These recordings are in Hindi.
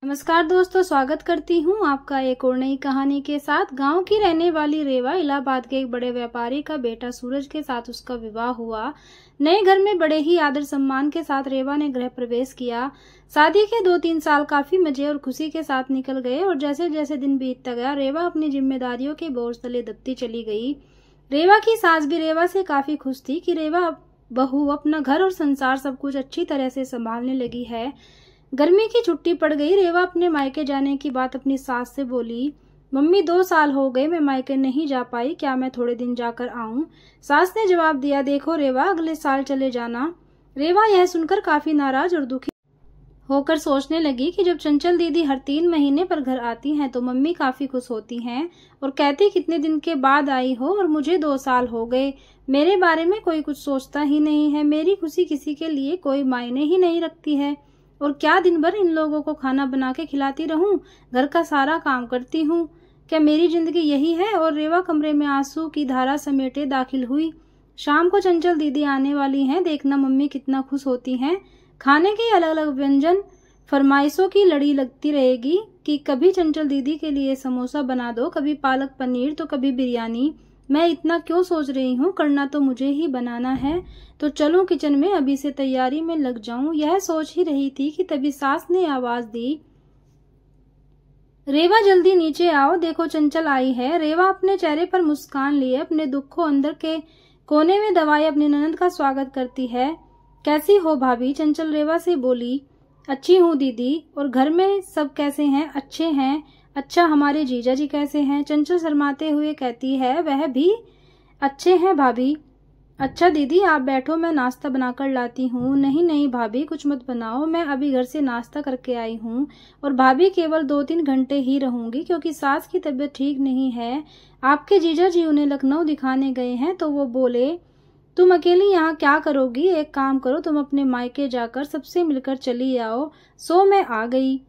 नमस्कार दोस्तों, स्वागत करती हूँ आपका एक और नई कहानी के साथ। गांव की रहने वाली रेवा इलाहाबाद के एक बड़े व्यापारी का बेटा सूरज के साथ उसका विवाह हुआ। नए घर में बड़े ही आदर सम्मान के साथ रेवा ने गृह प्रवेश किया। शादी के 2-3 साल काफी मजे और खुशी के साथ निकल गए और जैसे जैसे दिन बीतता गया रेवा अपनी जिम्मेदारियों के बोझ तले दबती चली गई। रेवा की सास भी रेवा से काफी खुश थी कि रेवा बहू अपना घर और संसार सब कुछ अच्छी तरह से संभालने लगी है। गर्मी की छुट्टी पड़ गई। रेवा अपने मायके जाने की बात अपनी सास से बोली। मम्मी 2 साल हो गए मैं मायके नहीं जा पाई, क्या मैं थोड़े दिन जाकर आऊं? सास ने जवाब दिया, देखो रेवा, अगले साल चले जाना। रेवा यह सुनकर काफी नाराज और दुखी होकर सोचने लगी कि जब चंचल दीदी हर 3 महीने पर घर आती हैं तो मम्मी काफी खुश होती हैं और कहती कितने दिन के बाद आई हो और मुझे 2 साल हो गए, मेरे बारे में कोई कुछ सोचता ही नहीं है, मेरी खुशी किसी के लिए कोई मायने ही नहीं रखती है और क्या दिन भर इन लोगों को खाना बना के खिलाती रहूं, घर का सारा काम करती हूं, क्या मेरी जिंदगी यही है? और रेवा कमरे में आंसू की धारा समेटे दाखिल हुई। शाम को चंचल दीदी आने वाली हैं, देखना मम्मी कितना खुश होती हैं। खाने के अलग अलग व्यंजन फरमाइशों की लड़ी लगती रहेगी कि कभी चंचल दीदी के लिए समोसा बना दो, कभी पालक पनीर तो कभी बिरयानी। मैं इतना क्यों सोच रही हूँ, करना तो मुझे ही बनाना है, तो चलो किचन में अभी से तैयारी में लग जाऊं। यह सोच ही रही थी कि तभी सास ने आवाज दी, रेवा जल्दी नीचे आओ, देखो चंचल आई है। रेवा अपने चेहरे पर मुस्कान लिए अपने दुख को अंदर के कोने में दबाए अपनी ननद का स्वागत करती है। कैसी हो भाभी? चंचल रेवा से बोली। अच्छी हूँ दीदी, और घर में सब कैसे हैं? अच्छे हैं। अच्छा, हमारे जीजा जी कैसे हैं? चंचल शर्माते हुए कहती है, वह भी अच्छे हैं भाभी। अच्छा दीदी आप बैठो, मैं नाश्ता बनाकर लाती हूँ। नहीं नहीं भाभी, कुछ मत बनाओ, मैं अभी घर से नाश्ता करके आई हूँ और भाभी केवल 2-3 घंटे ही रहूंगी क्योंकि सास की तबीयत ठीक नहीं है। आपके जीजा जी उन्हें लखनऊ दिखाने गए हैं तो वो बोले तुम अकेली यहाँ क्या करोगी, एक काम करो तुम अपने मायके जाकर सबसे मिलकर चली आओ। सो मैं आ गई।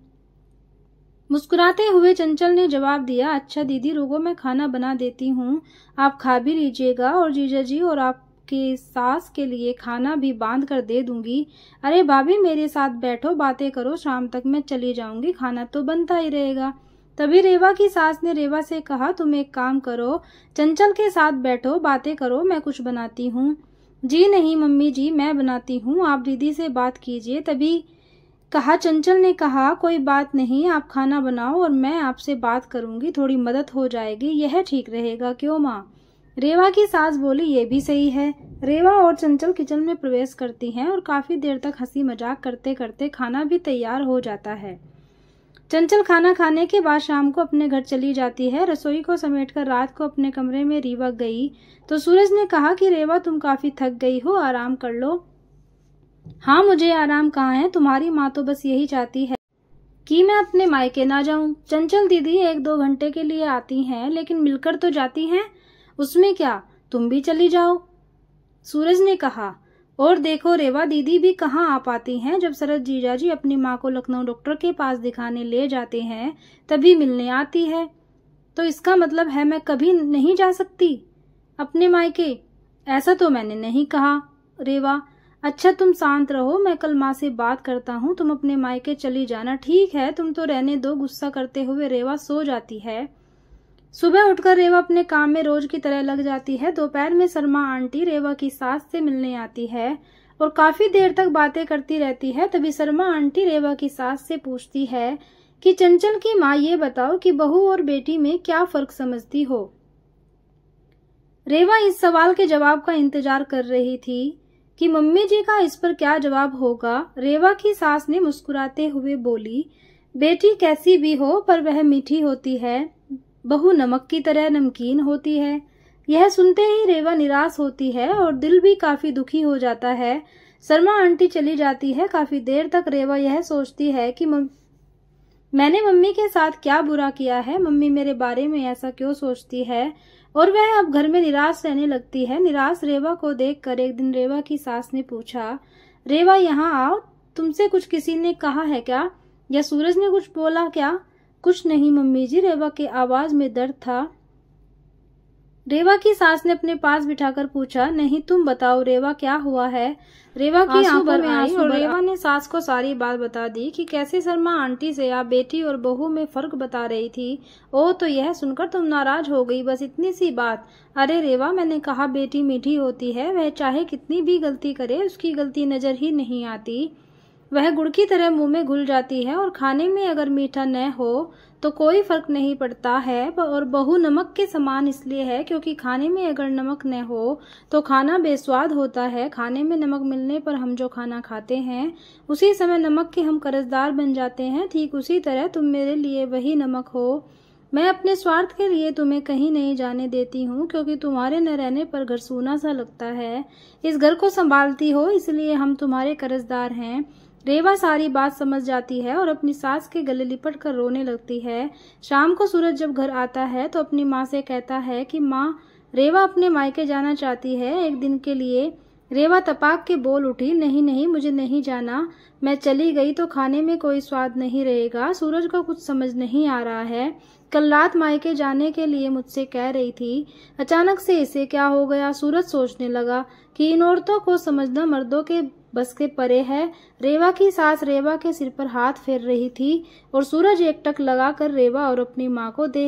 मुस्कुराते हुए चंचल ने जवाब दिया, अच्छा दीदी रुको, मैं खाना बना देती हूँ, आप खा भी लीजिएगा और जीजा जी और आपके सास के लिए खाना भी बांध कर दे दूंगी। अरे भाभी मेरे साथ बैठो, बातें करो, शाम तक मैं चली जाऊंगी, खाना तो बनता ही रहेगा। तभी रेवा की सास ने रेवा से कहा, तुम एक काम करो, चंचल के साथ बैठो, बातें करो, मैं कुछ बनाती हूँ। जी नहीं मम्मी जी, मैं बनाती हूँ, आप दीदी से बात कीजिए। तभी कहा चंचल ने कहा, कोई बात नहीं, आप खाना बनाओ और मैं आपसे बात करूंगी, थोड़ी मदद हो जाएगी, यह ठीक रहेगा, क्यों माँ? रेवा की सास बोली, ये भी सही है। रेवा और चंचल किचन में प्रवेश करती हैं और काफी देर तक हंसी मजाक करते करते खाना भी तैयार हो जाता है। चंचल खाना खाने के बाद शाम को अपने घर चली जाती है। रसोई को समेटकर रात को अपने कमरे में रेवा गई तो सूरज ने कहा कि रेवा तुम काफी थक गई हो, आराम कर लो। हाँ, मुझे आराम कहाँ है, तुम्हारी माँ तो बस यही चाहती है कि मैं अपने मायके ना जाऊं। चंचल दीदी 1-2 घंटे के लिए आती हैं लेकिन मिलकर तो जाती हैं, उसमें क्या, तुम भी चली जाओ, सूरज ने कहा। और देखो रेवा दीदी भी कहाँ आ पाती हैं, जब शरद जीजाजी अपनी माँ को लखनऊ डॉक्टर के पास दिखाने ले जाते हैं तभी मिलने आती है, तो इसका मतलब है मैं कभी नहीं जा सकती अपने मायके? ऐसा तो मैंने नहीं कहा रेवा। अच्छा तुम शांत रहो, मैं कल माँ से बात करता हूँ, तुम अपने मायके चली जाना। ठीक है, तुम तो रहने दो। गुस्सा करते हुए रेवा सो जाती है। सुबह उठकर रेवा अपने काम में रोज की तरह लग जाती है। दोपहर में शर्मा आंटी रेवा की सास से मिलने आती है और काफी देर तक बातें करती रहती है। तभी शर्मा आंटी रेवा की सास से पूछती है कि चंचल की माँ, ये बताओ कि बहू और बेटी में क्या फर्क समझती हो? रेवा इस सवाल के जवाब का इंतजार कर रही थी कि मम्मी जी का इस पर क्या जवाब होगा। रेवा की सास ने मुस्कुराते हुए बोली, बेटी कैसी भी हो पर वह मीठी होती है, बहू नमक की तरह नमकीन होती है। यह सुनते ही रेवा निराश होती है और दिल भी काफी दुखी हो जाता है। शर्मा आंटी चली जाती है। काफी देर तक रेवा यह सोचती है कि मैंने मम्मी के साथ क्या बुरा किया है, मम्मी मेरे बारे में ऐसा क्यों सोचती है, और वह अब घर में निराश रहने लगती है। निराश रेवा को देखकर एक दिन रेवा की सास ने पूछा, रेवा यहाँ आओ, तुमसे कुछ किसी ने कहा है क्या, या सूरज ने कुछ बोला क्या? कुछ नहीं मम्मी जी, रेवा के आवाज में दर्द था। रेवा की सास ने अपने पास बिठाकर पूछा, नहीं तुम बताओ रेवा, क्या हुआ है। रेवा की आंखों में आई और रेवा ने सास को सारी बात बता दी कि कैसे शर्मा आंटी से आप बेटी और बहू में फर्क बता रही थी। ओह, तो यह सुनकर तुम नाराज हो गई, बस इतनी सी बात। अरे रेवा, मैंने कहा बेटी मीठी होती है, वह चाहे कितनी भी गलती करे उसकी गलती नजर ही नहीं आती। वह गुड़ की तरह मुंह में घुल जाती है और खाने में अगर मीठा न हो तो कोई फर्क नहीं पड़ता है। और बहू नमक के समान इसलिए है क्योंकि खाने में अगर नमक न हो तो खाना बेस्वाद होता है। खाने में नमक मिलने पर हम जो खाना खाते हैं उसी समय नमक के हम कर्जदार बन जाते हैं। ठीक उसी तरह तुम मेरे लिए वही नमक हो। मैं अपने स्वार्थ के लिए तुम्हें कहीं नहीं जाने देती हूँ क्योंकि तुम्हारे न रहने पर घर सूना सा लगता है। इस घर को संभालती हो इसलिए हम तुम्हारे कर्जदार हैं। रेवा सारी बात समझ जाती है और अपनी सास के गले लिपट कर रोने लगती है। शाम को सूरज जब घर आता है तो अपनी माँ से कहता है कि माँ, रेवा अपने मायके जाना चाहती है एक दिन के लिए। रेवा तपाक के बोल उठी, नहीं नहीं, मुझे नहीं जाना। मैं चली गई तो खाने में कोई स्वाद नहीं रहेगा। सूरज को कुछ समझ नहीं आ रहा है। कल रात मायके जाने के लिए मुझसे कह रही थी, अचानक से इसे क्या हो गया। सूरज सोचने लगा कि इन औरतों को समझना मर्दों के बस के परे है। रेवा की सास रेवा के सिर पर हाथ फेर रही थी और सूरज एकटक लगाकर रेवा और अपनी माँ को देख